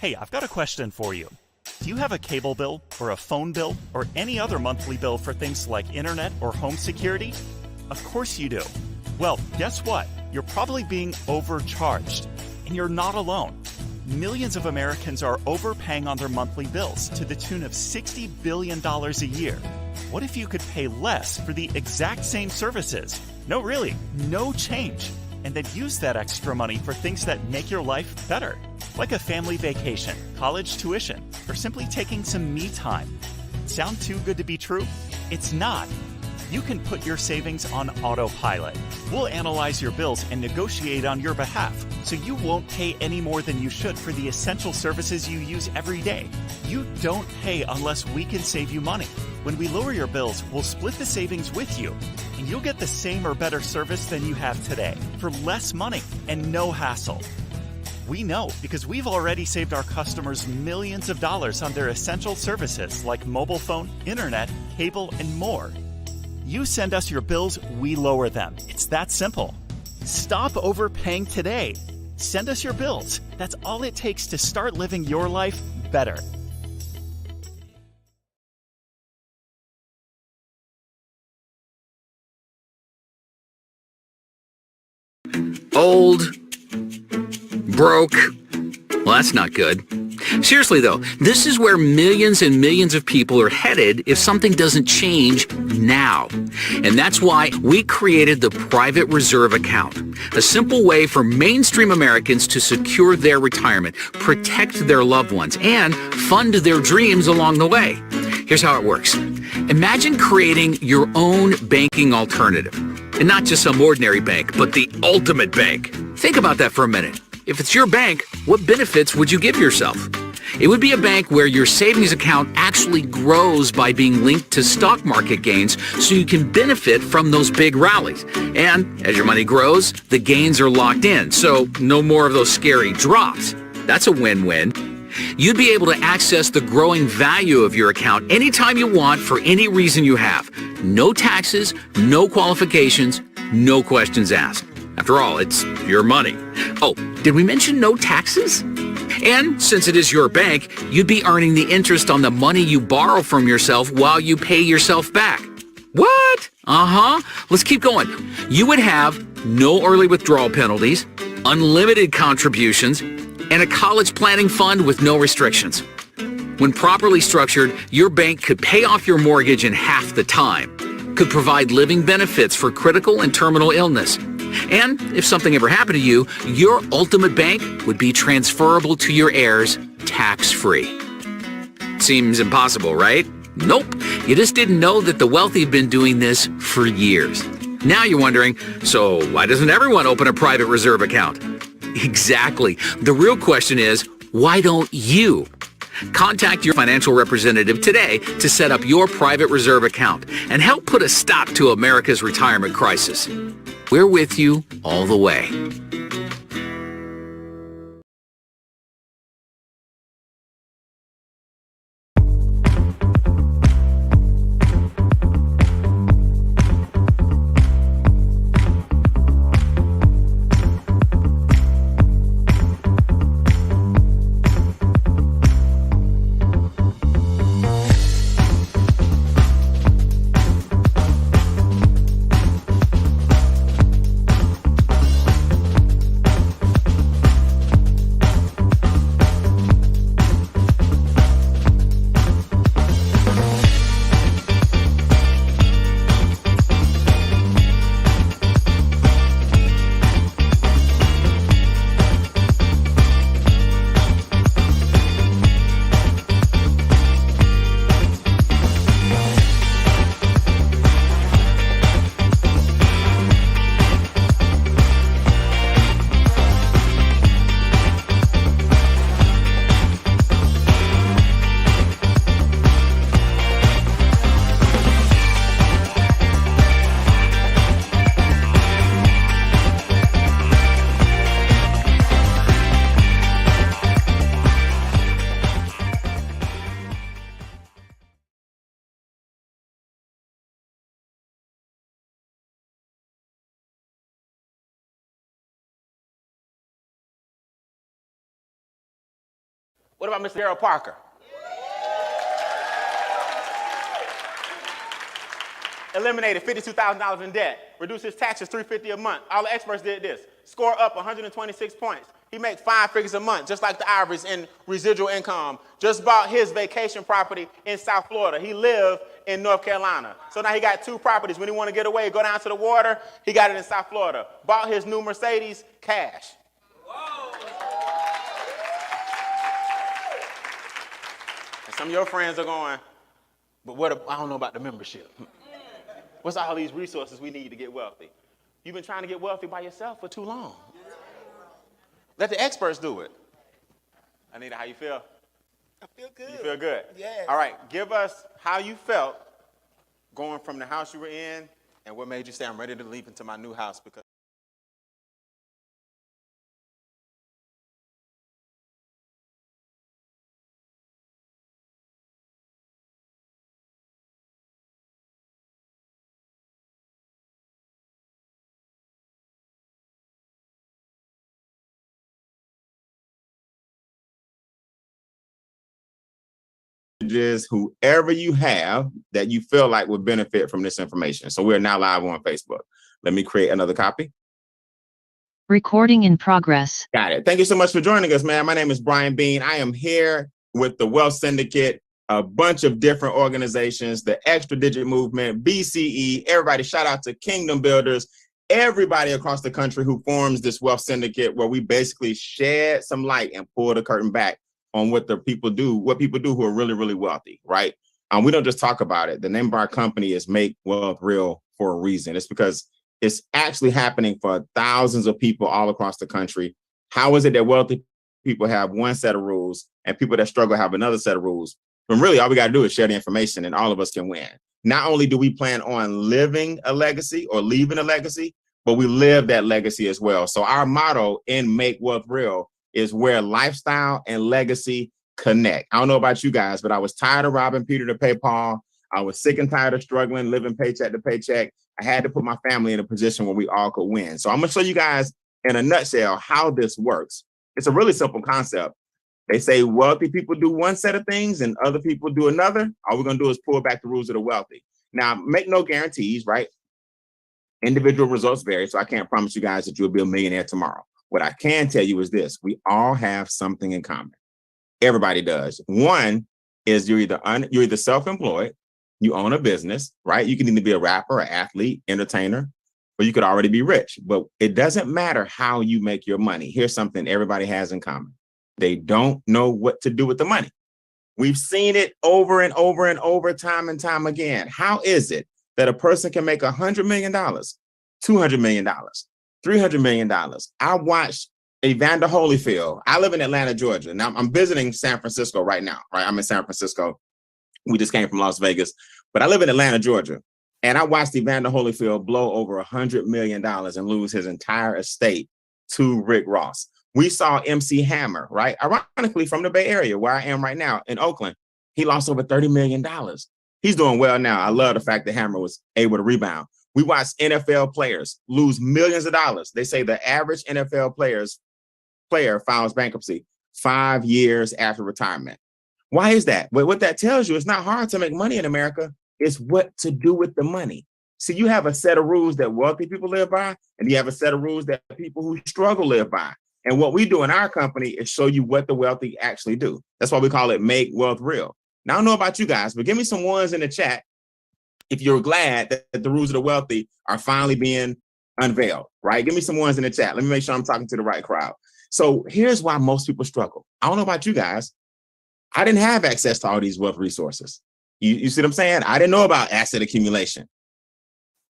Hey, I've got a question for you. Do you have a cable bill or a phone bill or any other monthly bill for things like internet or home security? Of course you do. Well, guess what? You're probably being overcharged, and you're not alone. Millions of Americans are overpaying on their monthly bills to the tune of $60 billion a year. What if you could pay less for the exact same services? No, really, no change. And then use that extra money for things that make your life better, like a family vacation, college tuition, or simply taking some me time. Sound too good to be true? It's not. You can put your savings on autopilot. We'll analyze your bills and negotiate on your behalf, so you won't pay any more than you should for the essential services you use every day. You don't pay unless we can save you money. When we lower your bills, we'll split the savings with you, and you'll get the same or better service than you have today for less money and no hassle. We know because we've already saved our customers millions of dollars on their essential services like mobile phone, internet, cable, and more. You send us your bills, we lower them. It's that simple. Stop overpaying today. Send us your bills. That's all it takes to start living your life better. Old, broke. Well, that's not good. Seriously though, this is where millions and millions of people are headed if something doesn't change now. And that's why we created the Private Reserve Account, a simple way for mainstream Americans to secure their retirement, protect their loved ones, and fund their dreams along the way. Here's how it works. Imagine creating your own banking alternative. And not just some ordinary bank, but the ultimate bank. Think about that for a minute. If it's your bank, what benefits would you give yourself? It would be a bank where your savings account actually grows by being linked to stock market gains so you can benefit from those big rallies. And as your money grows, the gains are locked in, so no more of those scary drops. That's a win-win. You'd be able to access the growing value of your account anytime you want for any reason you have. No taxes, no qualifications, no questions asked. After all, it's your money. Oh, did we mention no taxes? And since it is your bank, you'd be earning the interest on the money you borrow from yourself while you pay yourself back. What? Let's keep going. You would have no early withdrawal penalties, unlimited contributions, and a college planning fund with no restrictions. When properly structured, your bank could pay off your mortgage in half the time, could provide living benefits for critical and terminal illness, and if something ever happened to you, your ultimate bank would be transferable to your heirs tax-free. Seems impossible, right? Nope. You just didn't know that the wealthy have been doing this for years. Now you're wondering, so why doesn't everyone open a private reserve account? Exactly. The real question is, why don't you? Contact your financial representative today to set up your private reserve account and help put a stop to America's retirement crisis. We're with you all the way. What about Mr. Daryl Parker? Eliminated $52,000 in debt, reduced his taxes $350 a month. All the experts did this. Score up 126 points. He makes 5 figures a month, just like the Ivories in residual income. Just bought his vacation property in South Florida. He lived in North Carolina. So now he got 2 properties. When he want to get away, go down to the water, he got it in South Florida. Bought his new Mercedes cash. Whoa. And some of your friends are going, but I don't know about the membership. What's all these resources we need to get wealthy? You've been trying to get wealthy by yourself for too long. Let the experts do it. Anita, how you feel? I feel good. You feel good? Yes. All right, give us how you felt going from the house you were in and what made you say, I'm ready to leap into my new house because whoever you have that you feel like would benefit from this information. So we're now live on Facebook. Let me create another copy. Recording in progress. Got it. Thank you so much for joining us, man. My name is Brian Bean. I am here with the Wealth Syndicate, a bunch of different organizations, the Extra Digit Movement, BCE, everybody. Shout out to Kingdom Builders, everybody across the country who forms this Wealth Syndicate, where we basically shed some light and pull the curtain back on what people do who are really, really wealthy, right? We don't just talk about it. The name of our company is Make Wealth Real for a reason. It's because it's actually happening for thousands of people all across the country. How is it that wealthy people have one set of rules and people that struggle have another set of rules? When really all we got to do is share the information and all of us can win. Not only do we plan on living a legacy or leaving a legacy, but we live that legacy as well. So our motto in Make Wealth Real is where lifestyle and legacy connect. I don't know about you guys, but I was tired of robbing Peter to pay Paul. I was sick and tired of struggling, living paycheck to paycheck. I had to put my family in a position where we all could win. So I'm going to show you guys in a nutshell how this works. It's a really simple concept. They say wealthy people do one set of things and other people do another. All we're going to do is pull back the rules of the wealthy. Now, make no guarantees, right? Individual results vary, so I can't promise you guys that you'll be a millionaire tomorrow. What I can tell you is this: we all have something in common. Everybody does. One is you're either self-employed, you own a business, right? You can either be a rapper, an athlete, entertainer, or you could already be rich. But it doesn't matter how you make your money. Here's something everybody has in common: they don't know what to do with the money. We've seen it over and over and over, time and time again. How is it that a person can make $100 million, $200 million, $300 million? I watched Evander Holyfield. I live in Atlanta, Georgia. Now I'm visiting San Francisco right now, right? I'm in San Francisco. We just came from Las Vegas, but I live in Atlanta, Georgia. And I watched Evander Holyfield blow over $100 million and lose his entire estate to Rick Ross. We saw MC Hammer, right? Ironically, from the Bay Area, where I am right now in Oakland, he lost over $30 million. He's doing well now. I love the fact that Hammer was able to rebound. We watch NFL players lose millions of dollars. They say the average NFL player files bankruptcy 5 years after retirement. Why is that? Well, what that tells you, it's not hard to make money in America. It's what to do with the money. See, you have a set of rules that wealthy people live by, and you have a set of rules that people who struggle live by. And what we do in our company is show you what the wealthy actually do. That's why we call it Make Wealth Real. Now, I don't know about you guys, but give me some ones in the chat if you're glad that the rules of the wealthy are finally being unveiled, right? Give me some ones in the chat. Let me make sure I'm talking to the right crowd. So here's why most people struggle. I don't know about you guys. I didn't have access to all these wealth resources. You see what I'm saying? I didn't know about asset accumulation,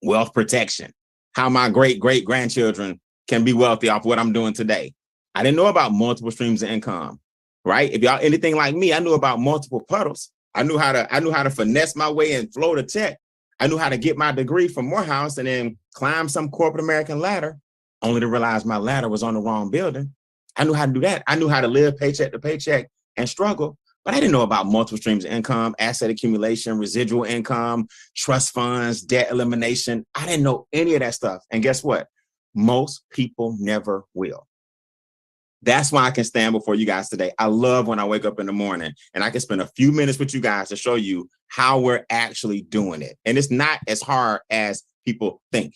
wealth protection, how my great-great-grandchildren can be wealthy off what I'm doing today. I didn't know about multiple streams of income, right? If y'all anything like me, I knew about multiple puddles. I knew how to finesse my way and float a check. I knew how to get my degree from Morehouse and then climb some corporate American ladder, only to realize my ladder was on the wrong building. I knew how to do that. I knew how to live paycheck to paycheck and struggle, but I didn't know about multiple streams of income, asset accumulation, residual income, trust funds, debt elimination. I didn't know any of that stuff. And guess what? Most people never will. That's why I can stand before you guys today. I love when I wake up in the morning and I can spend a few minutes with you guys to show you how we're actually doing it. And it's not as hard as people think.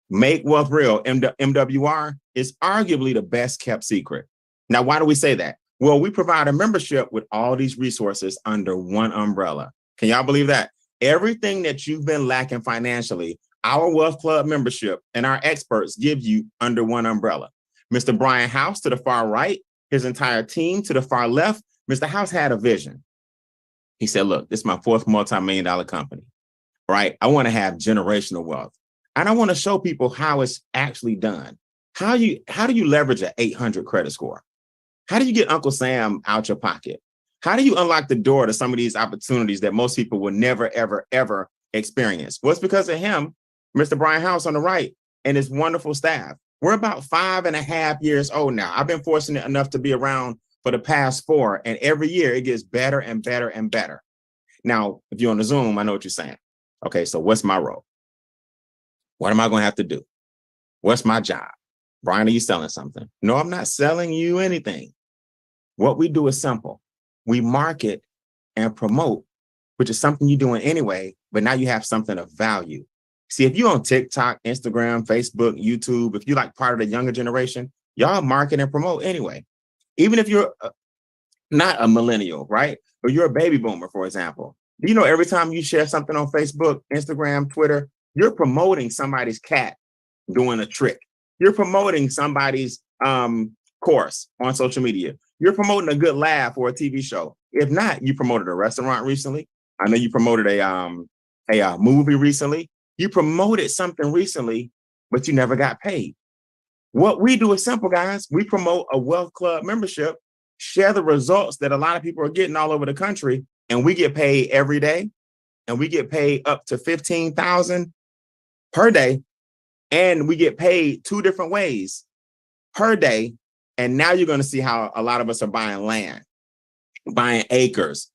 Make Wealth Real, MWR, is arguably the best kept secret. Now, why do we say that? Well, we provide a membership with all these resources under one umbrella. Can y'all believe that? Everything that you've been lacking financially, our Wealth Club membership and our experts give you under one umbrella. Mr. Brian House to the far right, his entire team to the far left. Mr. House had a vision. He said, look, this is my fourth multi-million-dollar company, right? I want to have generational wealth. And I want to show people how it's actually done. How do you leverage an 800 credit score? How do you get Uncle Sam out your pocket? How do you unlock the door to some of these opportunities that most people will never, ever, ever experience? Well, it's because of him, Mr. Brian House on the right, and his wonderful staff. We're about 5.5 years old now. I've been fortunate enough to be around for the past 4, and every year it gets better and better and better. Now, if you're on the Zoom, I know what you're saying. Okay, so what's my role? What am I going to have to do? What's my job? Brian, are you selling something? No, I'm not selling you anything. What we do is simple. We market and promote, which is something you're doing anyway, but now you have something of value. See, if you're on TikTok, Instagram, Facebook, YouTube, if you're like part of the younger generation, y'all market and promote anyway. Even if you're not a millennial, right? Or you're a baby boomer, for example. Do you know every time you share something on Facebook, Instagram, Twitter, you're promoting somebody's cat doing a trick. You're promoting somebody's course on social media. You're promoting a good laugh or a TV show. If not, you promoted a restaurant recently. I know you promoted a movie recently. You promoted something recently, but you never got paid. What we do is simple, guys. We promote a Wealth Club membership, share the results that a lot of people are getting all over the country, and we get paid every day, and we get paid up to $15,000 per day, and we get paid 2 different ways per day. And now you're going to see how a lot of us are buying land, buying acres,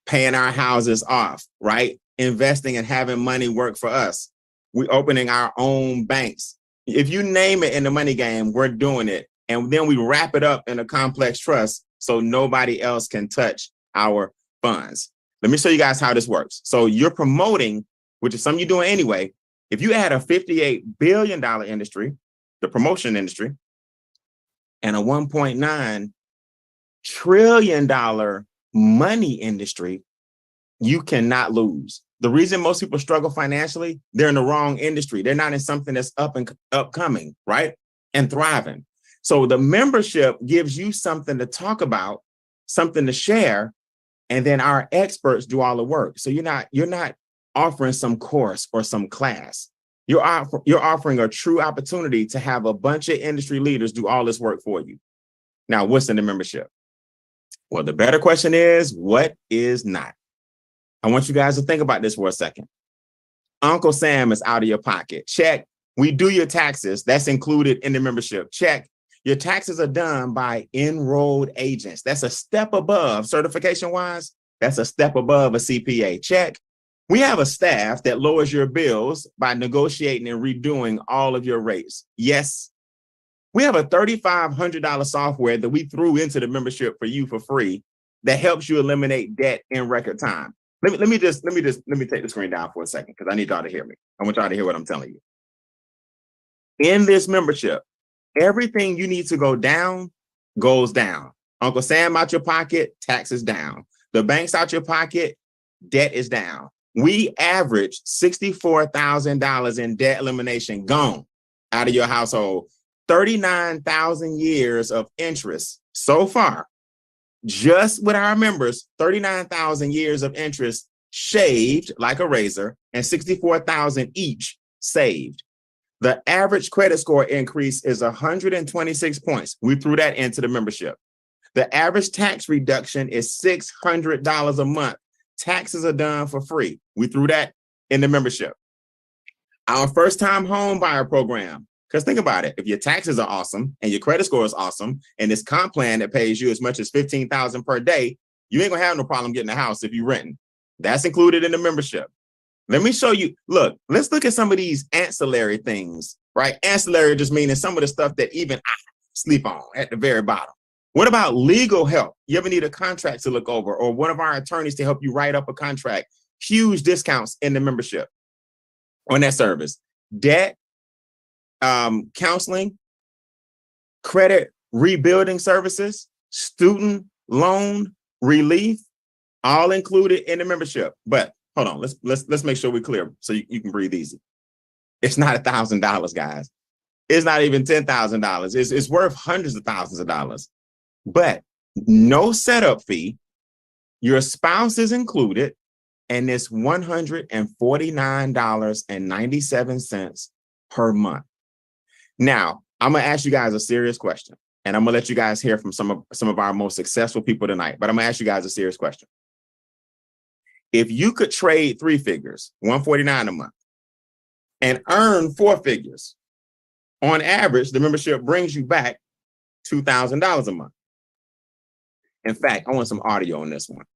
paying our houses off, right? Investing and having money work for us. We're opening our own banks. If you name it in the money game, we're doing it. And then we wrap it up in a complex trust so nobody else can touch our funds. Let me show you guys how this works. So you're promoting, which is something you're doing anyway. If you add a $58 billion industry, the promotion industry, and a $1.9 trillion money industry, you cannot lose. The reason most people struggle financially, they're in the wrong industry. They're not in something that's upcoming, right? And thriving. So the membership gives you something to talk about, something to share, and then our experts do all the work. So you're not offering some course or some class. You're offering a true opportunity to have a bunch of industry leaders do all this work for you. Now, what's in the membership? Well, the better question is, what is not? I want you guys to think about this for a second. Uncle Sam is out of your pocket. Check. We do your taxes. That's included in the membership. Check. Your taxes are done by enrolled agents. That's a step above, certification-wise, that's a step above a CPA. Check. We have a staff that lowers your bills by negotiating and redoing all of your rates. Yes. We have a $3,500 software that we threw into the membership for you for free that helps you eliminate debt in record time. Let me take the screen down for a second because I need y'all to hear me. I want y'all to hear what I'm telling you. In this membership, everything you need to go down goes down. Uncle Sam out your pocket, taxes down. The bank's out your pocket, debt is down. We average $64,000 in debt elimination gone out of your household. 39,000 years of interest so far. Just with our members, 39,000 years of interest shaved like a razor and 64,000 each saved. The average credit score increase is 126 points. We threw that into the membership. The average tax reduction is $600 a month. Taxes are done for free. We threw that in the membership. Our first-time home buyer program. Because think about it. If your taxes are awesome and your credit score is awesome and this comp plan that pays you as much as $15,000 per day, you ain't gonna have no problem getting a house if you're renting. That's included in the membership. Let me show you. Look, let's look at some of these ancillary things, right? Ancillary just meaning some of the stuff that even I sleep on at the very bottom. What about legal help? You ever need a contract to look over or one of our attorneys to help you write up a contract? Huge discounts in the membership on that service. Debt, counseling, credit rebuilding services, student loan relief, all included in the membership. But hold on, let's make sure we're clear so you can breathe easy. It's not $1,000, guys. It's not even $10,000. It's worth hundreds of thousands of dollars. But no setup fee, your spouse is included, and it's $149.97 per month. Now, I'm gonna ask you guys a serious question, and I'm gonna let you guys hear from some of our most successful people tonight. But I'm gonna ask you guys a serious question. If you could trade 3 figures, $149 a month, and earn 4 figures, on average, the membership brings you back $2,000 a month. In fact, I want some audio on this one.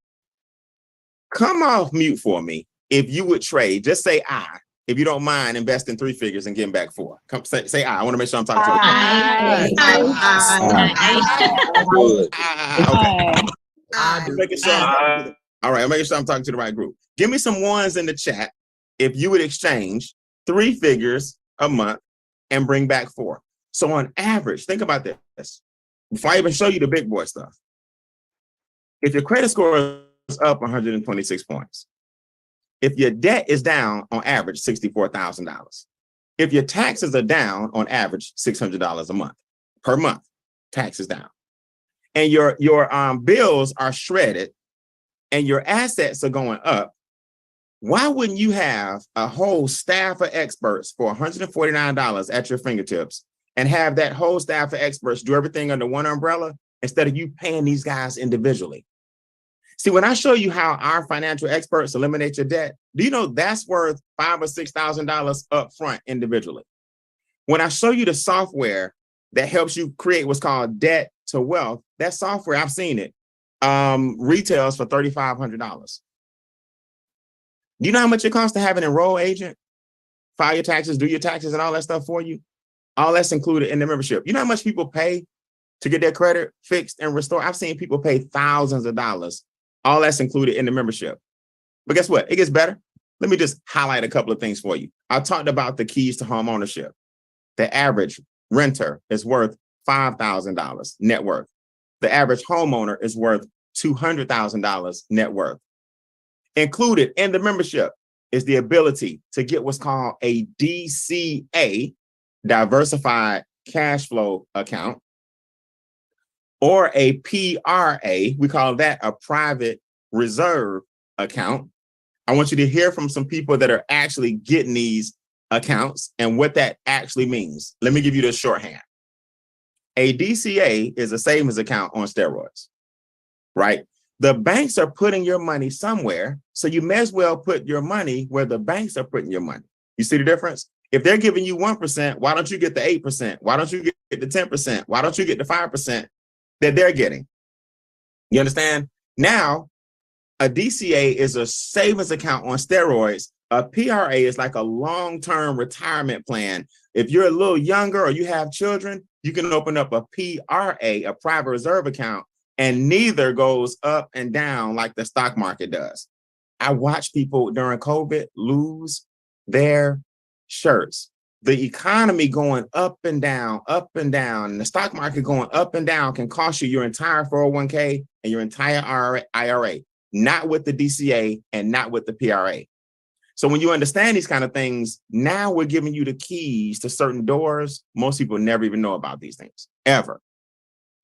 Come off mute for me if you would trade. Just say I, if you don't mind investing 3 figures and getting back 4. Come say I. I want to make sure I'm talking to the all right, I'm making sure I'm talking to the right group. Give me some ones in the chat if you would exchange 3 figures a month and bring back 4. So on average, think about this. Before I even show you the big boy stuff, if your credit score is up 126 points, if your debt is down on average $64,000, if your taxes are down on average $600 a month, per month, taxes down, and your bills are shredded and your assets are going up, why wouldn't you have a whole staff of experts for $149 at your fingertips and have that whole staff of experts do everything under one umbrella instead of you paying these guys individually? See, when I show you how our financial experts eliminate your debt, do you know that's worth $5,000 or $6,000 up front individually? When I show you the software that helps you create what's called debt to wealth, that software, I've seen it, retails for $3,500. Do you know how much it costs to have an enrolled agent file your taxes, do your taxes, and all that stuff for you? All that's included in the membership. You know how much people pay to get their credit fixed and restored? I've seen people pay thousands of dollars. All that's included in the membership. But guess what? It gets better. Let me just highlight a couple of things for you. I talked about the keys to home ownership. The average renter is worth $5,000 net worth. The average homeowner is worth $200,000 net worth. Included in the membership is the ability to get what's called a DCA, diversified cash flow account, or a PRA, we call that a private reserve account. I want you to hear from some people that are actually getting these accounts and what that actually means. Let me give you the shorthand. A DCA is a savings account on steroids, right? The banks are putting your money somewhere, so you may as well put your money where the banks are putting your money. You see the difference? If they're giving you 1%, why don't you get the 8%? Why don't you get the 10%? Why don't you get the 5% that they're getting? You understand? Now, a DCA is a savings account on steroids. A PRA is like a long-term retirement plan. If you're a little younger or you have children, you can open up a PRA, a private reserve account, and neither goes up and down like the stock market does. I watch people during COVID lose their shirts. The economy going up and down, and the stock market going up and down can cost you your entire 401k and your entire IRA, not with the DCA and not with the PRA. So when you understand these kind of things, now we're giving you the keys to certain doors. Most people never even know about these things, ever.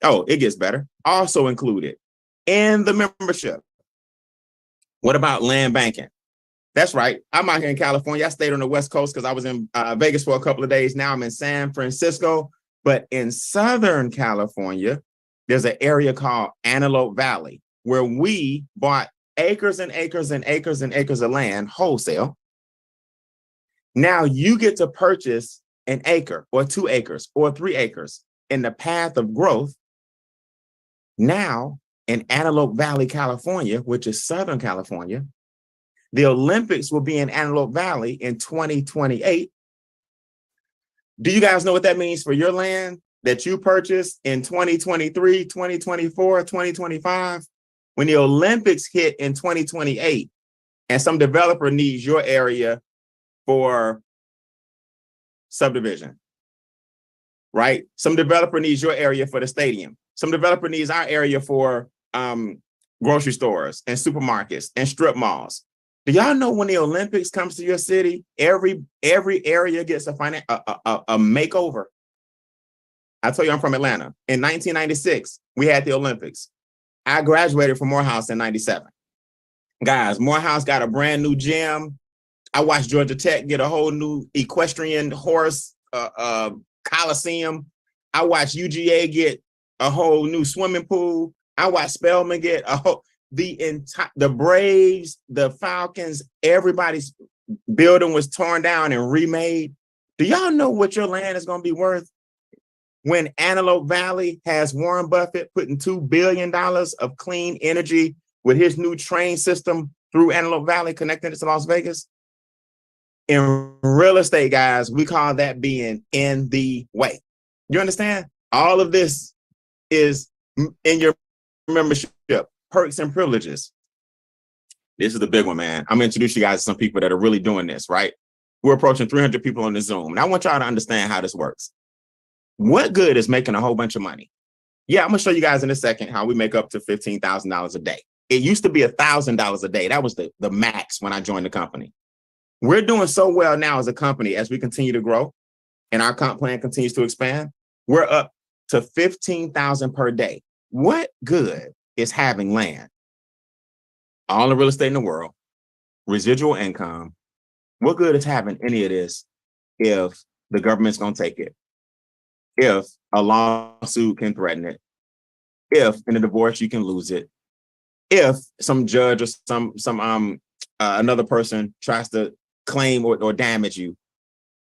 Oh, it gets better. Also included in the membership. What about land banking? That's right. I'm out here in California. I stayed on the West Coast because I was in Vegas for a couple of days. Now I'm in San Francisco. But in Southern California, there's an area called Antelope Valley where we bought acres and acres and acres and acres of land wholesale. Now you get to purchase an acre or 2 acres or 3 acres in the path of growth. Now in Antelope Valley, California, which is Southern California, the Olympics will be in Antelope Valley in 2028. Do you guys know what that means for your land? that you purchased in 2023, 2024, 2025, when the Olympics hit in 2028, and some developer needs your area for subdivision, right? Some developer needs your area for the stadium. Some developer needs our area for grocery stores and supermarkets and strip malls. Do y'all know when the Olympics comes to your city, every area gets a makeover? I told you I'm from Atlanta. In 1996, we had the Olympics. I graduated from Morehouse in 97. Guys, Morehouse got a brand new gym. I watched Georgia Tech get a whole new equestrian horse coliseum. I watched UGA get a whole new swimming pool. I watched Spelman get the Braves, the Falcons, everybody's building was torn down and remade. Do y'all know what your land is going to be worth when Antelope Valley has Warren Buffett putting $2 billion of clean energy with his new train system through Antelope Valley connecting it to Las Vegas? In real estate, guys, we call that being in the way. You understand? All of this is in your membership, perks and privileges. This is the big one, man. I'm gonna introduce you guys to some people that are really doing this, right? We're approaching 300 people on the Zoom. And I want y'all to understand how this works. What good is making a whole bunch of money? Yeah, I'm gonna show you guys in a second how we make up to $15,000 a day. It used to be $1,000 a day. That was the max when I joined the company. We're doing so well now as a company as we continue to grow and our comp plan continues to expand. We're up to $15,000 per day. What good is having land? All the real estate in the world, residual income. What good is having any of this if the government's going to take it? If a lawsuit can threaten it? If in a divorce you can lose it? If some judge or another person tries to claim or damage you?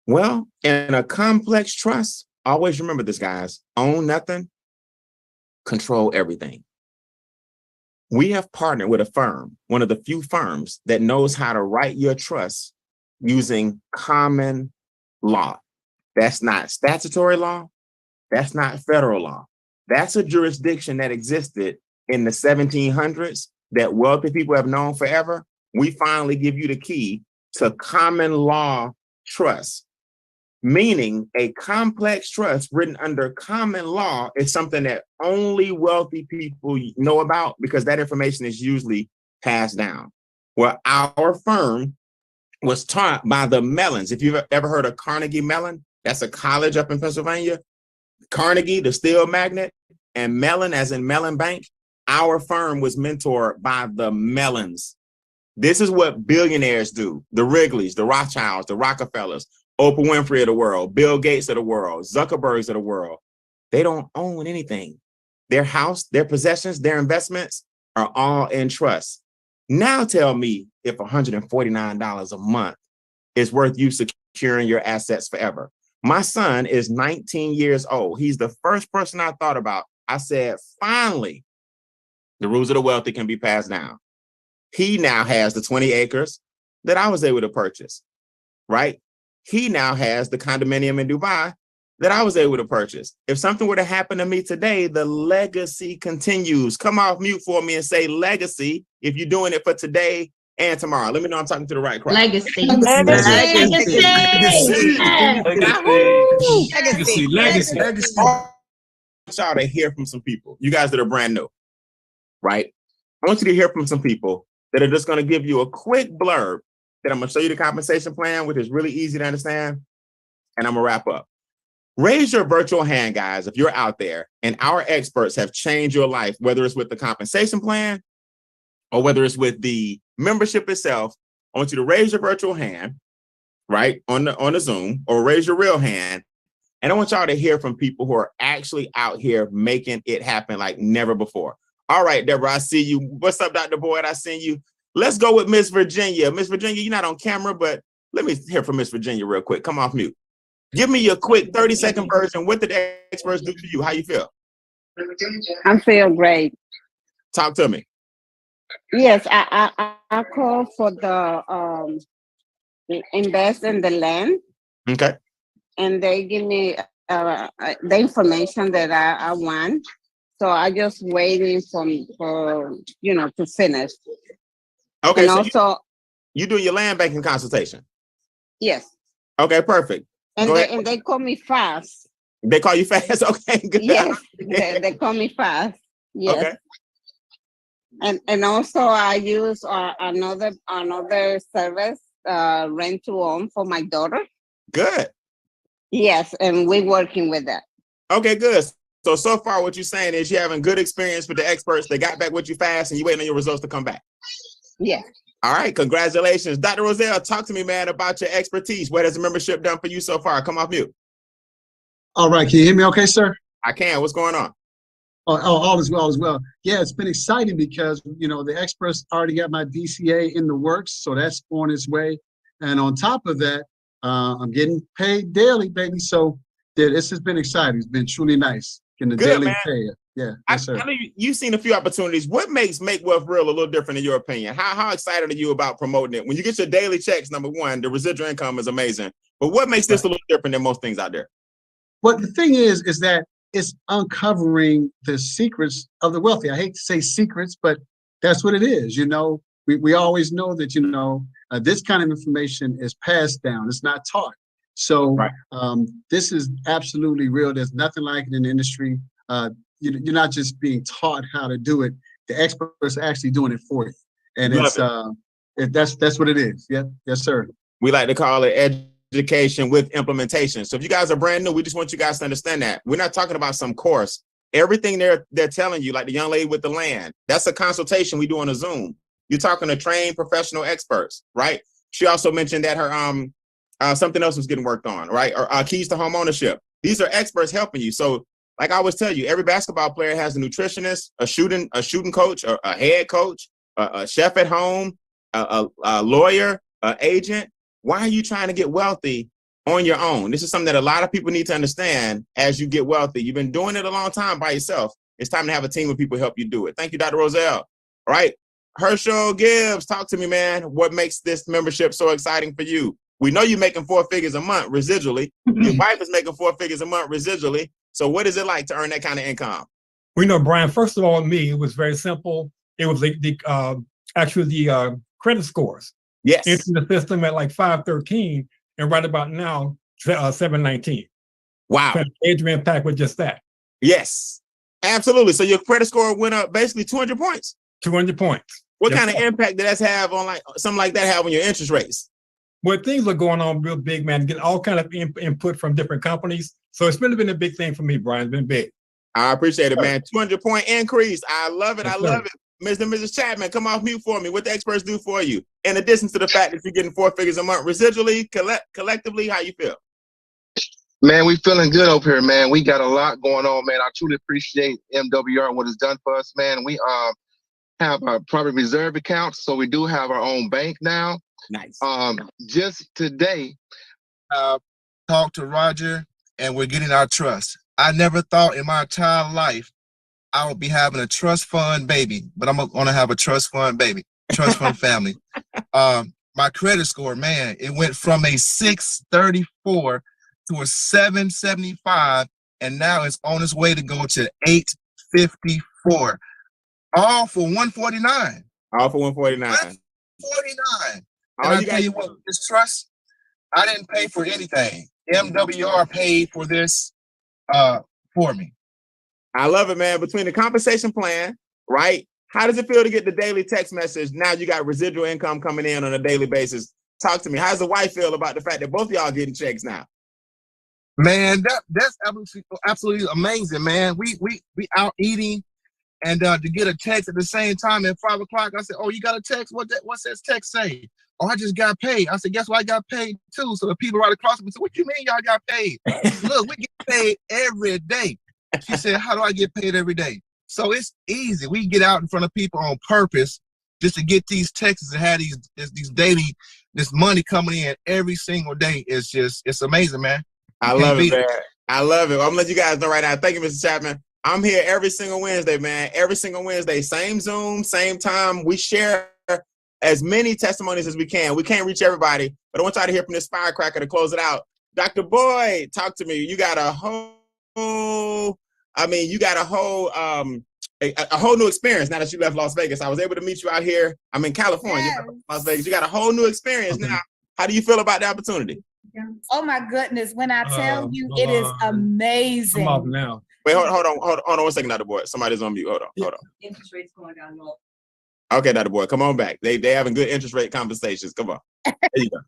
Well, in a complex trust, always remember this, guys. Own nothing, control everything. We have partnered with a firm, one of the few firms that knows how to write your trust using common law. That's not statutory law. That's not federal law. That's a jurisdiction that existed in the 1700s that wealthy people have known forever. We finally give you the key to common law trust, meaning a complex trust written under common law is something that only wealthy people know about because that information is usually passed down. Well, our firm was taught by the Mellons. If you've ever heard of Carnegie Mellon, that's a college up in Pennsylvania. Carnegie, the steel magnate, and Mellon, as in Mellon Bank. Our firm was mentored by the Mellons. This is what billionaires do. The Wrigleys, the Rothschilds, the Rockefellers, Oprah Winfrey of the world, Bill Gates of the world, Zuckerbergs of the world. They don't own anything. Their house, their possessions, their investments are all in trust. Now tell me if $149 a month is worth you securing your assets forever. My son is 19 years old. He's the first person I thought about. I said, finally, the rules of the wealthy can be passed down. He now has the 20 acres that I was able to purchase, right? He now has the condominium in Dubai that I was able to purchase. If something were to happen to me today, the legacy continues. Come off mute for me and say legacy if you're doing it for today and tomorrow. Let me know I'm talking to the right crowd. Legacy. Legacy. Legacy. I want y'all to hear from some people. You guys that are brand new, right? I want you to hear from some people that are just going to give you a quick blurb that I'm going to show you the compensation plan, which is really easy to understand. And I'm going to wrap up. Raise your virtual hand, guys, if you're out there and our experts have changed your life, whether it's with the compensation plan or whether it's with the membership itself. I want you to raise your virtual hand, right, on the Zoom, or raise your real hand. And I want y'all to hear from people who are actually out here making it happen like never before. All right, Deborah, I see you. What's up, Dr. Boyd? I see you. Let's go with Miss Virginia. Miss Virginia, you're not on camera, but let me hear from Miss Virginia real quick. Come off mute. Give me your quick 30-second version. What did the experts do for you? How you feel? I feel great. Talk to me. Yes, I call for the invest in the land. Okay. And they give me the information that I want. So I just waiting for to finish. Okay, And so also, you doing your land banking consultation. yes, Okay, perfect. and Go they ahead. and they call me fast. They call you fast? Okay, good. Yes, they call me fast. Yes. Okay. And also I use another service, rent to own for my daughter. Good. Yes, and we're working with that. Okay, good. So far what you're saying is you're having good experience with the experts. They got back with you fast and you waiting on your results to come back. Yes. All right, congratulations. Dr. Roselle, talk to me, man, about your expertise. What has the membership done for you so far? Come off mute. All right, can you hear me okay, sir? I can. What's going on? All is well, all is well. Yeah, it's been exciting because, the experts already got my DCA in the works, so that's on its way. And on top of that, I'm getting paid daily, baby. So this has been exciting. It's been truly nice getting the Good, daily man. pay. Yeah, yes, sir. I know you've seen a few opportunities. What makes Make Wealth Real a little different in your opinion? How excited are you about promoting it? When you get your daily checks, number one, the residual income is amazing. But what makes this a little different than most things out there? Well, the thing is that it's uncovering the secrets of the wealthy. I hate to say secrets, but that's what it is. We always know that, this kind of information is passed down. It's not taught. So right. This is absolutely real. There's nothing like it in the industry. You're not just being taught how to do it. The experts are actually doing it for you. And that's what it is. Yeah. Yes, sir. We like to call it education with implementation. So if you guys are brand new, we just want you guys to understand that we're not talking about some course. Everything they're telling you, like the young lady with the land, that's a consultation we do on a Zoom. You're talking to trained professional experts, right? She also mentioned that her something else was getting worked on, right? Or keys to home ownership. These are experts helping you. So like I always tell you, every basketball player has a nutritionist, a shooting coach, a head coach, a chef at home, a lawyer, an agent. Why are you trying to get wealthy on your own? This is something that a lot of people need to understand as you get wealthy. You've been doing it a long time by yourself. It's time to have a team of people help you do it. Thank you, Dr. Roselle. All right. Herschel Gibbs, talk to me, man. What makes this membership so exciting for you? We know you're making 4 figures a month residually. Your wife is making 4 figures a month residually. So what is it like to earn that kind of income? We know, Brian, first of all, me, it was very simple. It was the credit scores. Yes. Into the system at like 513 and right about now, 719. Wow. Major impact with just that. Yes, absolutely. So your credit score went up basically 200 points. 200 points. What kind of impact did that have on something like that have on your interest rates? Well, things are going on real big, man. Getting all kind of input from different companies. So it's really been a big thing for me, Brian. It's been big. I appreciate it, man. 200-point increase. I love it. Yes, I love it. Mr. and Mrs. Chapman, come off mute for me. What the experts do for you? In addition to the fact that you're getting 4 figures a month residually, collectively, how you feel? Man, we feeling good over here, man. We got a lot going on, man. I truly appreciate MWR and what it's done for us, man. We have our private reserve accounts, so we do have our own bank now. Nice. Just today, talked to Roger, and we're getting our trust. I never thought in my entire life I would be having a trust fund baby, but I'm gonna have a trust fund baby, trust fund family. My credit score, man, it went from a 634 to a 775, and now it's on its way to go to 854. All for 149. All for 149. 149. And I tell you what, this trust, I didn't pay for anything. MWR paid for this for me. I love it, man. Between the compensation plan, right? How does it feel to get the daily text message? Now you got residual income coming in on a daily basis. Talk to me. How does the wife feel about the fact that both of y'all getting checks now? Man, that's absolutely amazing, man. We out eating, and to get a text at the same time at 5 o'clock, I said, "Oh, you got a text? What's that text say?" "Oh, I just got paid." I said, "Guess what? I got paid too." So the people right across me said, "What you mean y'all got paid?" "Look, we get paid every day." She said, "How do I get paid every day?" So it's easy. We get out in front of people on purpose just to get these texts and have these daily, this money coming in every single day. It's amazing, man. I love it, man. I love it. I'm gonna let you guys know right now. Thank you, Mr. Chapman. I'm here every single Wednesday, man. Every single Wednesday, same Zoom, same time. We share as many testimonies as we can. We can't reach everybody, but I want y'all to hear from this firecracker to close it out. Dr. Boyd, talk to me. You got a whole, a whole new experience now that you left Las Vegas. I was able to meet you out here. I'm in California, Yes. Las Vegas. You got a whole new experience Okay. now. How do you feel about the opportunity? Oh my goodness. When I tell you, hold it is on. amazing. I'm off now. Wait, hold on 1 second, Dr. Boyd. Somebody's on mute. Hold on. Interest rates going down low. Okay, Dr. Boyd, come on back. They having good interest rate conversations. Come on. There you go.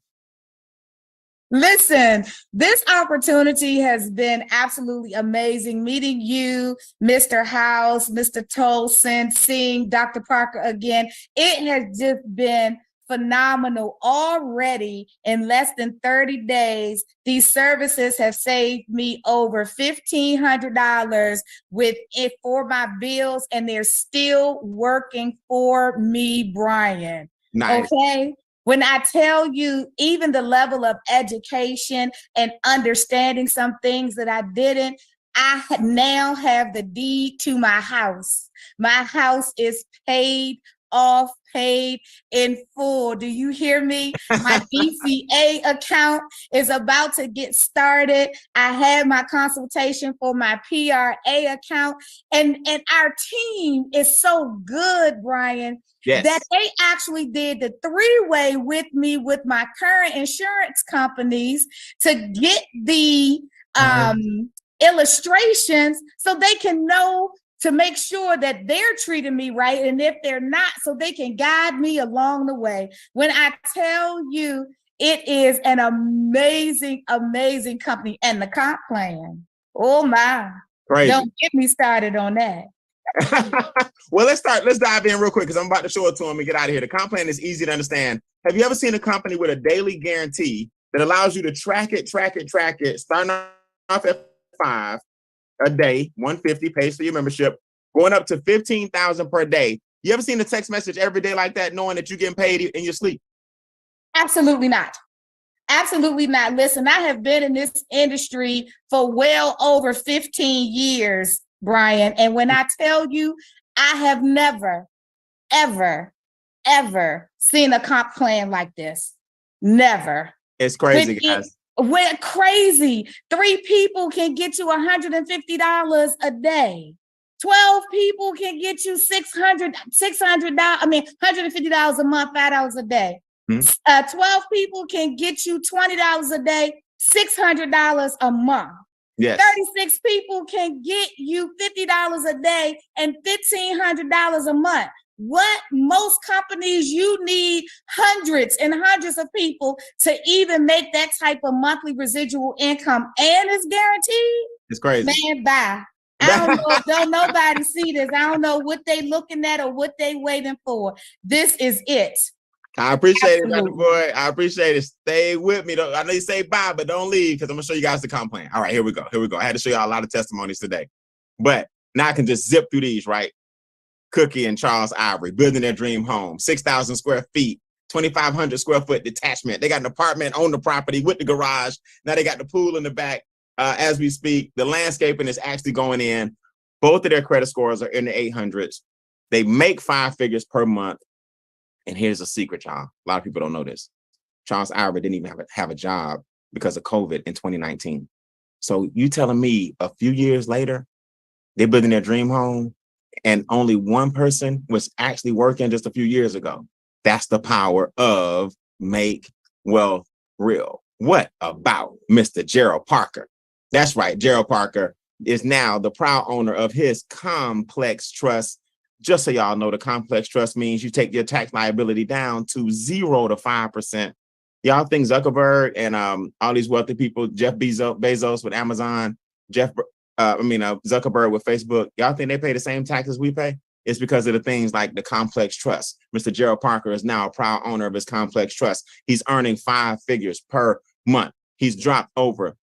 Listen, this opportunity has been absolutely amazing. Meeting you, Mr. House, Mr. Tolson, seeing Dr. Parker again. It has just been phenomenal already. In less than 30 days, these services have saved me over $1,500 with it for my bills, and they're still working for me, Brian. Nice. Okay. When I tell you, even the level of education and understanding some things that I didn't, now have the deed to my house. My house is paid off, paid in full. Do you hear me? My DCA account is about to get started. I had my consultation for my PRA account, and our team is so good, Brian. Yes. That they actually did the three-way with me with my current insurance companies to get the illustrations so they can know to make sure that they're treating me right. And if they're not, so they can guide me along the way. When I tell you, it is an amazing, amazing company. And the comp plan, oh my, Crazy. Don't get me started on that. Well, let's dive in real quick because I'm about to show it to them and get out of here. The comp plan is easy to understand. Have you ever seen a company with a daily guarantee that allows you to track it, starting off at $5 a day, $150 pays for your membership, going up to $15,000 per day? You ever seen a text message every day like that, knowing that you're getting paid in your sleep? Absolutely not. Absolutely not. Listen, I have been in this industry for well over 15 years, Brian. And when I tell you, I have never, ever, ever seen a comp plan like this. Never. It's crazy, guys. We're crazy. 3 people can get you $150 a day. 12 people can get you $150 a month, $5 a day. 12 people can get you $20 a day, $600 a month. Yes. 36 people can get you $50 a day and $1,500 a month. What most companies, you need hundreds and hundreds of people to even make that type of monthly residual income, and it's guaranteed. It's crazy. Man, bye. I don't know. Don't nobody see this. I don't know what they looking at or what they waiting for. This is it. I appreciate Absolutely. it, Dr. Boyd. I appreciate it. Stay with me. I know you say bye, but don't leave because I'm going to show you guys the comp plan. All right, here we go. I had to show y'all a lot of testimonies today. But now I can just zip through these, right? Cookie and Charles Ivory, building their dream home, 6,000 square feet, 2,500 square foot detachment. They got an apartment on the property with the garage. Now they got the pool in the back. As we speak, the landscaping is actually going in. Both of their credit scores are in the 800s. They make 5 figures per month. And here's a secret, y'all. A lot of people don't know this. Charles Ivory didn't even have a job because of COVID in 2019. So you telling me a few years later, they're building their dream home and only one person was actually working just a few years ago. That's the power of Make Wealth Real. What about Mr. Gerald Parker? That's right. Gerald Parker is now the proud owner of his Complex Trust. Just so y'all know, the Complex Trust means you take your tax liability down to 0 to 5%. Y'all think Zuckerberg and all these wealthy people, Jeff Bezos with Amazon, Zuckerberg with Facebook, y'all think they pay the same taxes we pay? It's because of the things like the Complex Trust. Mr. Gerald Parker is now a proud owner of his Complex Trust. He's earning 5 figures per month. He's dropped over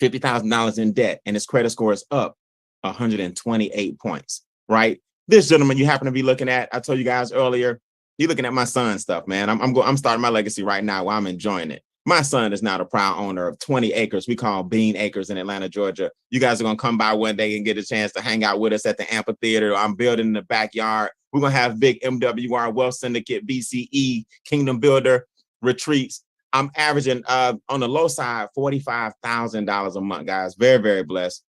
$50,000 in debt, and his credit score is up 128 points, right? This gentleman you happen to be looking at, I told you guys earlier, you're looking at my son's stuff, man. I'm starting my legacy right now while I'm enjoying it. My son is now the proud owner of 20 acres. We call Bean Acres in Atlanta, Georgia. You guys are going to come by one day and get a chance to hang out with us at the amphitheater. I'm building in the backyard. We're going to have big MWR Wealth Syndicate, BCE, Kingdom Builder retreats. I'm averaging on the low side $45,000 a month, guys. Very, very blessed.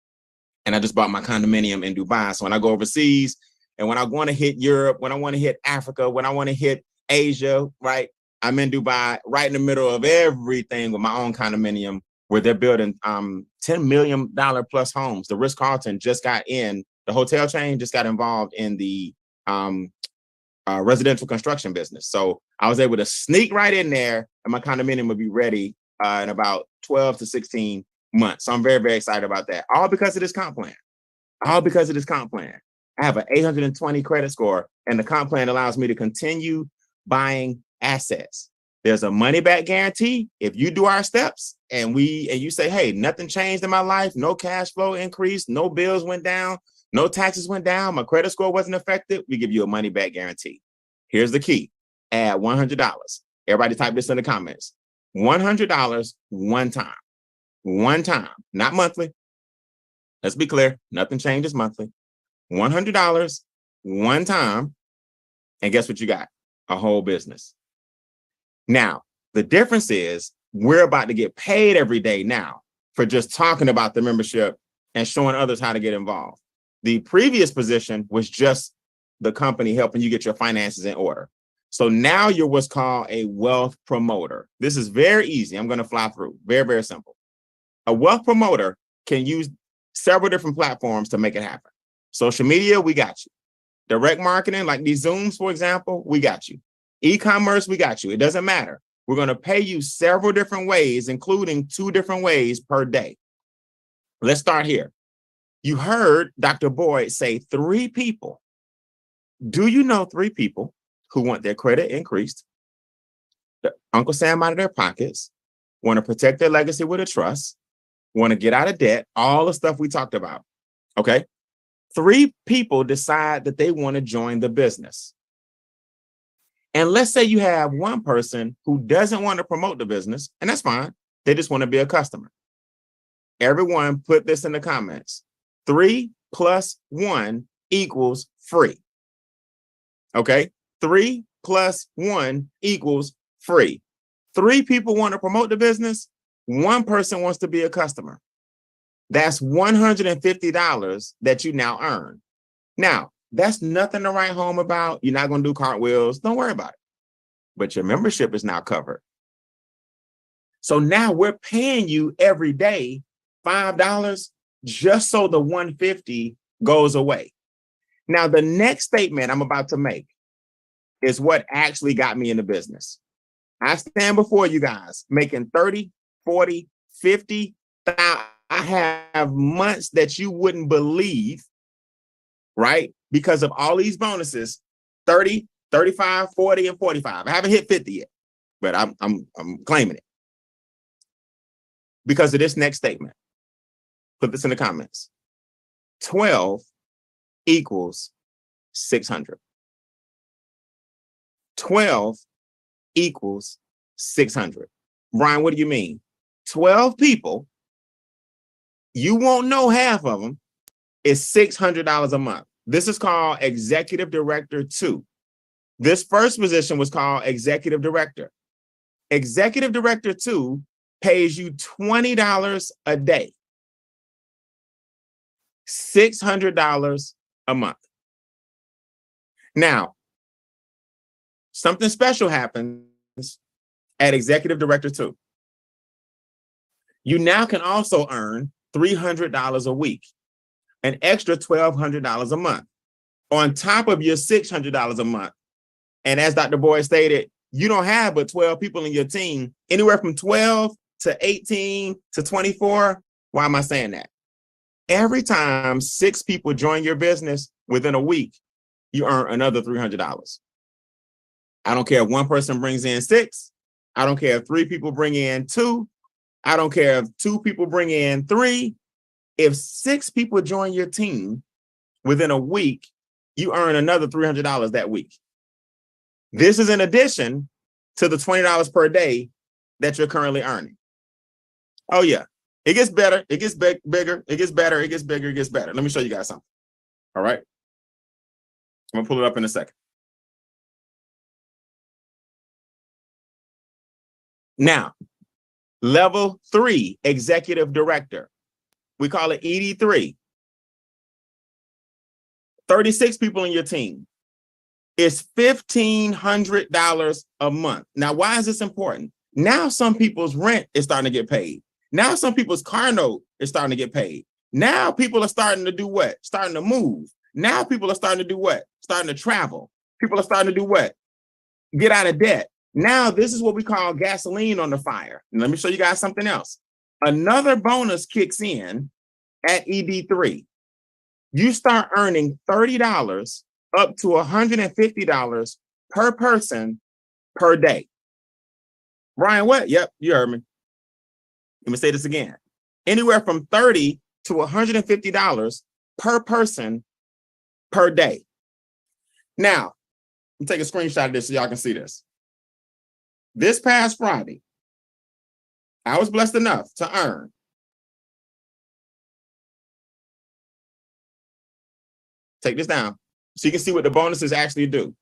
And I just bought my condominium in Dubai. So when I go overseas and when I want to hit Europe, when I want to hit Africa, when I want to hit Asia, right? I'm in Dubai, right in the middle of everything with my own condominium where they're building $10 million plus homes. The Ritz-Carlton just got in, the hotel chain just got involved in the residential construction business. So I was able to sneak right in there and my condominium will be ready in about 12 to 16 months. So I'm very, very excited about that. All because of this comp plan. All because of this comp plan. I have an 820 credit score and the comp plan allows me to continue buying assets. There's a money back guarantee. If you do our steps and you say, hey, nothing changed in my life, no cash flow increased, no bills went down, no taxes went down, my credit score wasn't affected, we give you a money back guarantee. Here's the key. Add $100. Everybody type this in the comments. $100 one time. One time, not monthly. Let's be clear. Nothing changes monthly. $100 one time. And guess what you got? A whole business. Now, the difference is we're about to get paid every day now for just talking about the membership and showing others how to get involved. The previous position was just the company helping you get your finances in order. So now you're what's called a wealth promoter. This is very easy. I'm going to fly through. Very, very simple. A wealth promoter can use several different platforms to make it happen. Social media, we got you. Direct marketing, like these Zooms, for example, we got you. E-commerce, we got you. It doesn't matter. We're going to pay you several different ways, including 2 different ways per day. Let's start here. You heard Dr. Boyd say 3 people. Do you know 3 people who want their credit increased, Uncle Sam out of their pockets, want to protect their legacy with a trust, want to get out of debt, all the stuff we talked about, okay? 3 people decide that they want to join the business. And let's say you have one person who doesn't want to promote the business, and that's fine. They just want to be a customer. Everyone put this in the comments. 3 plus 1 equals free. Okay? 3 plus 1 equals free. 3 people want to promote the business. 1 person wants to be a customer. That's $150 that you now earn. Now, that's nothing to write home about. You're not going to do cartwheels. Don't worry about it. But your membership is now covered. So now we're paying you every day $5 just so the $150 goes away. Now, the next statement I'm about to make is what actually got me in the business. I stand before you guys making 30, 40, 50. I have months that you wouldn't believe, right? Because of all these bonuses, 30, 35, 40, and 45. I haven't hit 50 yet, but I'm claiming it. Because of this next statement. Put this in the comments. 12 equals 600. 12 equals 600. Brian, what do you mean? 12 people, you won't know half of them, is $600 a month. This is called Executive Director 2. This first position was called Executive Director. Executive Director 2 pays you $20 a day. $600 a month. Now, something special happens at Executive Director 2. You now can also earn $300 a week, an extra $1,200 a month, on top of your $600 a month. And as Dr. Boyd stated, you don't have but 12 people in your team, anywhere from 12 to 18 to 24. Why am I saying that? Every time 6 people join your business within a week, you earn another $300. I don't care if 1 person brings in 6. I don't care if 3 people bring in 2. I don't care if 2 people bring in 3. If 6 people join your team within a week, you earn another $300 that week. This is in addition to the $20 per day that you're currently earning. Oh yeah, it gets better. It gets bigger. It gets better. It gets bigger. It gets better. Let me show you guys something. All right. I'm gonna pull it up in a second. Now, level 3, executive director. We call it ED3. 36 people in your team. It's $1,500 a month. Now, why is this important? Now some people's rent is starting to get paid. Now some people's car note is starting to get paid. Now people are starting to do what? Starting to move. Now people are starting to do what? Starting to travel. People are starting to do what? Get out of debt. Now this is what we call gasoline on the fire. And let me show you guys something else. Another bonus kicks in at ED3. You start earning $30 up to $150 per person per day. Brian, what? Yep, you heard me. Let me say this again. Anywhere from $30 to $150 per person per day. Now, let me take a screenshot of this so y'all can see this. This past Friday, I was blessed enough to earn take this down so you can see what the bonuses actually do.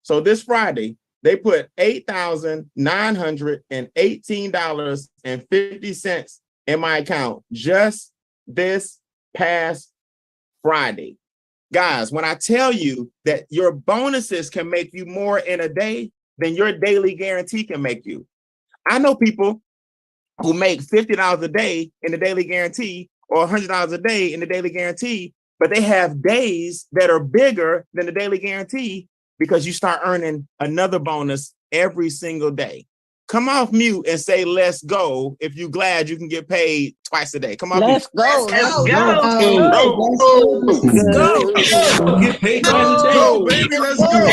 So this Friday, they put $8,918.50 in my account just this past Friday. Guys, when I tell you that your bonuses can make you more in a day than your daily guarantee can make you. I know people who make $50 a day in the daily guarantee or $100 a day in the daily guarantee, but they have days that are bigger than the daily guarantee because you start earning another bonus every single day. Come off mute and say, let's go, if you're glad you can get paid twice a day. Come on. Let's go. Let's go. Get paid twice a day. Go, baby, let's go.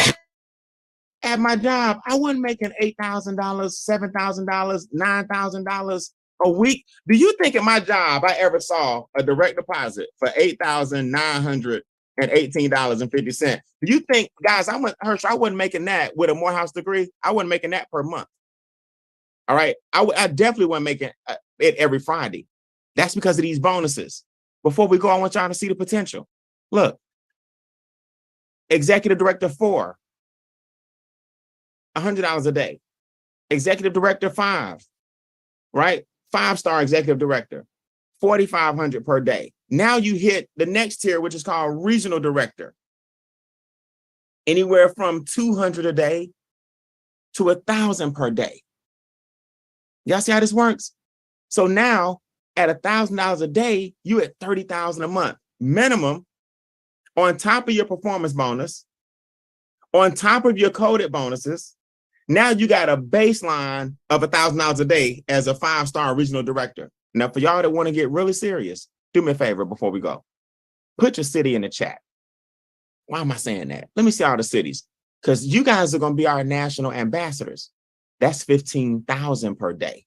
At my job, I wasn't making $8,000, $7,000, $9,000 a week. Do you think at my job I ever saw a direct deposit for $8,918.50? Do you think, guys, I wasn't making that with a Morehouse degree. I wasn't making that per month. All right. I definitely wasn't making it every Friday. That's because of these bonuses. Before we go, I want y'all to see the potential. Look, executive director 4, $100 a day. Executive director 5, right? 5-star executive director, $4,500 per day. Now you hit the next tier, which is called regional director. Anywhere from $200 a day to $1,000 per day. Y'all see how this works? So now at $1,000 a day, you at $30,000 a month minimum, on top of your performance bonus, on top of your coded bonuses. Now you got a baseline of $1,000 a day as a 5-star regional director. Now, for y'all that want to get really serious, do me a favor before we go. Put your city in the chat. Why am I saying that? Let me see all the cities, because you guys are going to be our national ambassadors. That's $15,000 per day.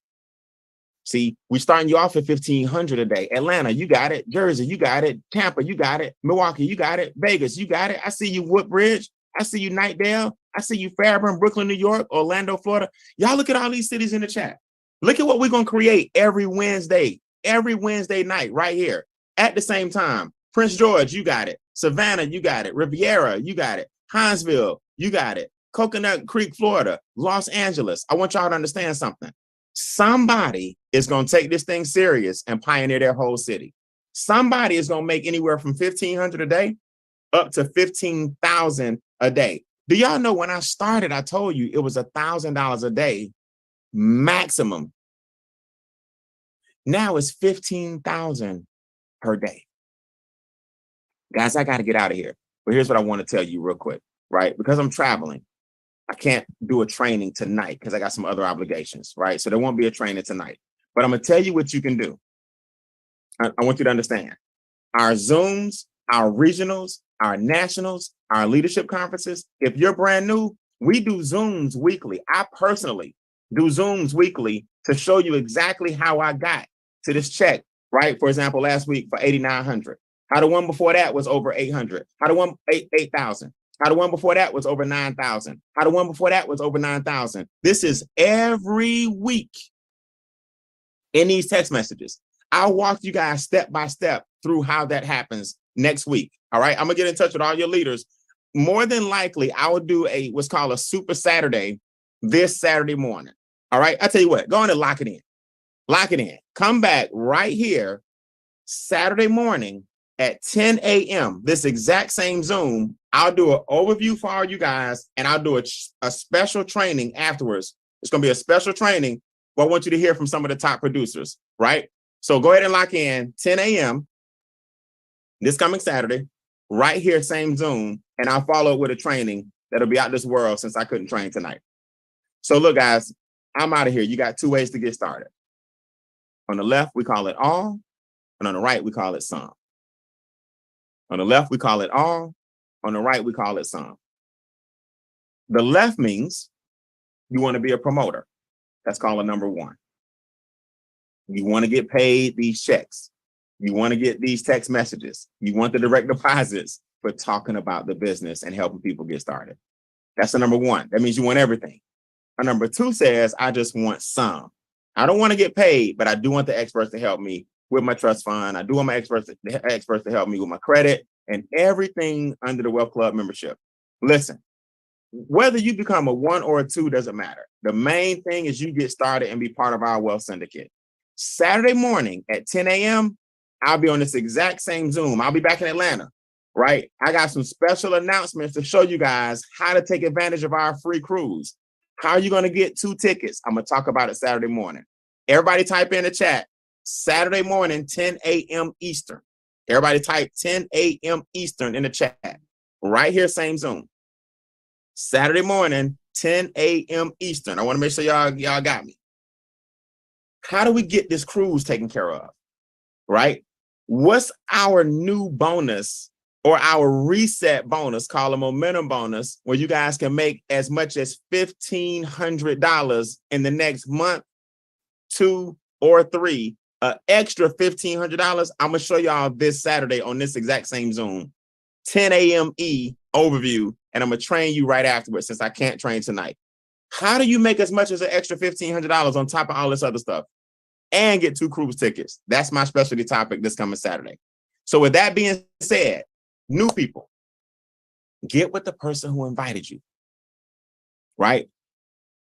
See, we're starting you off at $1,500 a day. Atlanta, you got it. Jersey, you got it. Tampa, you got it. Milwaukee, you got it. Vegas, you got it. I see you, Woodbridge. I see you, Knightdale. I see you, Fairburn, Brooklyn, New York, Orlando, Florida. Y'all look at all these cities in the chat. Look at what we're going to create every Wednesday night right here at the same time. Prince George, you got it. Savannah, you got it. Riviera, you got it. Hinesville, you got it. Coconut Creek, Florida, Los Angeles. I want y'all to understand something. Somebody is going to take this thing serious and pioneer their whole city. Somebody is going to make anywhere from $1,500 a day up to $15,000 a day. Do y'all know when I started, I told you it was $1,000 a day maximum. Now it's $15,000 per day. Guys, I got to get out of here. But here's what I want to tell you real quick, right? Because I'm traveling, I can't do a training tonight because I got some other obligations, right? So there won't be a training tonight. But I'm going to tell you what you can do. I want you to understand. Our Zooms, our regionals, our nationals, our leadership conferences, if you're brand new, we do Zooms weekly. I personally do Zooms weekly to show you exactly how I got to this check, right? For example, last week for $8,900. How the one before that was over $800. How the one 8,000. How the one before that was over 9,000. How the one before that was over 9,000. This is every week in these text messages. I'll walk you guys step by step through how that happens next week. All right. I'm going to get in touch with all your leaders. More than likely, I will do what's called a Super Saturday this Saturday morning. All right. I tell you what, go on and lock it in. Lock it in. Come back right here Saturday morning at 10 a.m. This exact same Zoom. I'll do an overview for all you guys, and I'll do a special training afterwards. It's going to be a special training where I want you to hear from some of the top producers, right? So go ahead and lock in 10 a.m. this coming Saturday, right here, same Zoom, and I'll follow up with a training that'll be out this world since I couldn't train tonight. So look, guys, I'm out of here. You got two ways to get started. On the left, we call it all, and on the right, we call it some. On the left, we call it all. On the right, we call it some. The left means you want to be a promoter. That's called a number one. You want to get paid these checks. You want to get these text messages. You want the direct deposits for talking about the business and helping people get started. That's the number one. That means you want everything. A number two says, I just want some. I don't want to get paid, but I do want the experts to help me with my trust fund. I do want my experts to help me with my credit and everything under the Wealth Club membership. Listen, whether you become a 1 or a 2 doesn't matter. The main thing is you get started and be part of our Wealth Syndicate. Saturday morning at 10 a.m., I'll be on this exact same Zoom. I'll be back in Atlanta, right? I got some special announcements to show you guys how to take advantage of our free cruise. How are you going to get 2 tickets? I'm going to talk about it Saturday morning. Everybody type in the chat, Saturday morning, 10 a.m. Eastern. Everybody type 10 a.m. Eastern in the chat. Right here, same Zoom. Saturday morning, 10 a.m. Eastern. I want to make sure y'all got me. How do we get this cruise taken care of? Right? What's our new bonus or our reset bonus called a momentum bonus, where you guys can make as much as $1,500 in the next month, 2 or 3, an extra $1,500. I'm going to show y'all this Saturday on this exact same Zoom, 10 a.m. overview, and I'm going to train you right afterwards since I can't train tonight. How do you make as much as an extra $1,500 on top of all this other stuff and get 2 cruise tickets? That's my specialty topic this coming Saturday. So with that being said, new people, get with the person who invited you, right?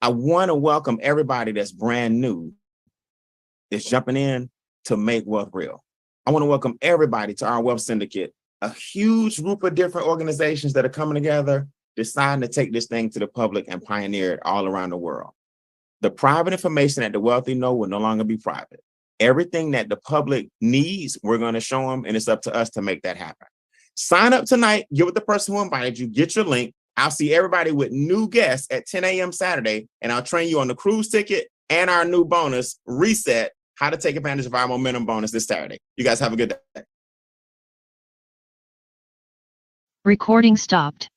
I want to welcome everybody that's brand new, that's jumping in to make wealth real. I want to welcome everybody to our Wealth Syndicate, a huge group of different organizations that are coming together, deciding to take this thing to the public and pioneer it all around the world. The private information that the wealthy know will no longer be private. Everything that the public needs, we're going to show them, and it's up to us to make that happen. Sign up tonight, get with the person who invited you, get your link. I'll see everybody with new guests at 10 a.m. Saturday, and I'll train you on the cruise ticket and our new bonus, Reset, how to take advantage of our momentum bonus this Saturday. You guys have a good day. Recording stopped.